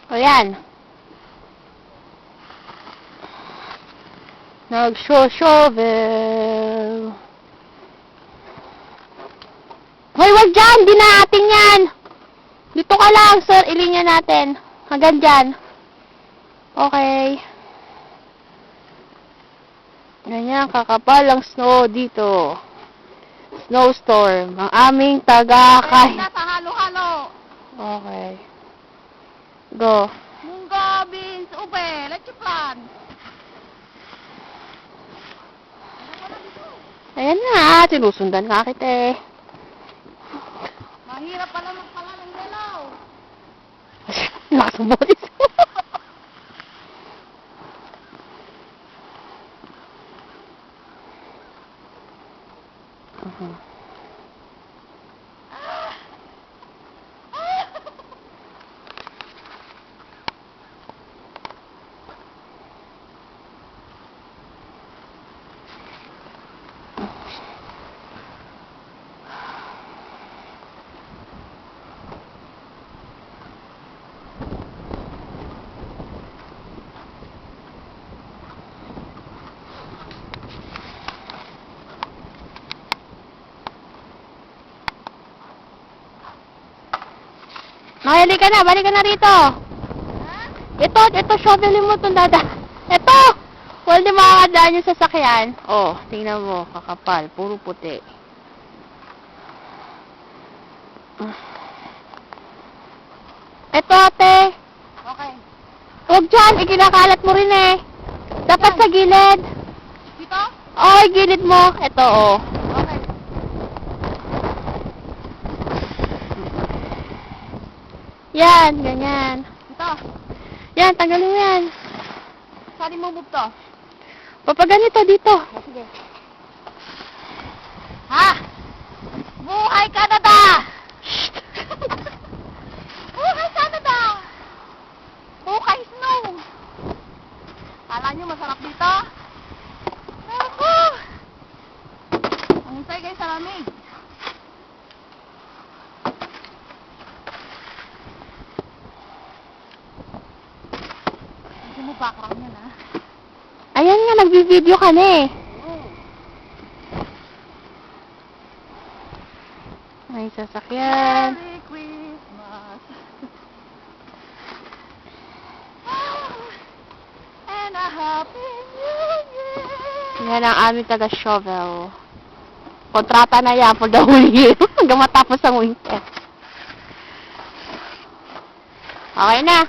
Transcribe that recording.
O yan. Nag-shovel. Hoy, wag dyan! Di na atin yan! Dito ka lang, sir. Ilinya natin. Hanggang dyan. Okay. Ganyan, kakapal ang snow dito. Snowstorm. Ang aming tagakay. Nasa halo-halo. Okay. Go. Munggo, beans, ube, leche plan. Ayan na. Sinusundan ka kita eh. Mahirap pala magpala ng yellow. Lakas ng boses. Mahali ka na, balik ka na rito. Ito, shovelin mo itong dada. Ito! Well, di makakadaan yung sasakyan. Oh, tingnan mo, kakapal, puro puti. Ito, ate. Okay. Huwag dyan, ikinakalat mo rin eh. Dapat sa gilid. Dito? Oh, gilid mo. Ito, oh. Okay. Yan, ganyan. Dito. Yan, tanggalin mo yan. Saan mo move to? Papaganito dito. Sige. Ha? Buhay Canada! Buhay Canada! Buhay snow! Kala nyo masarap dito? Ako! Ang hintay kayo sa lamig. Hindi mo background yan, ha? Ayan nga, nagbi-video ka na eh. May sasakyan. Merry Christmas! And a Happy New Year! Yan ang aming taga-shovel. Kontrata na yan for the whole year. Hanggang matapos ang winter. Okay na.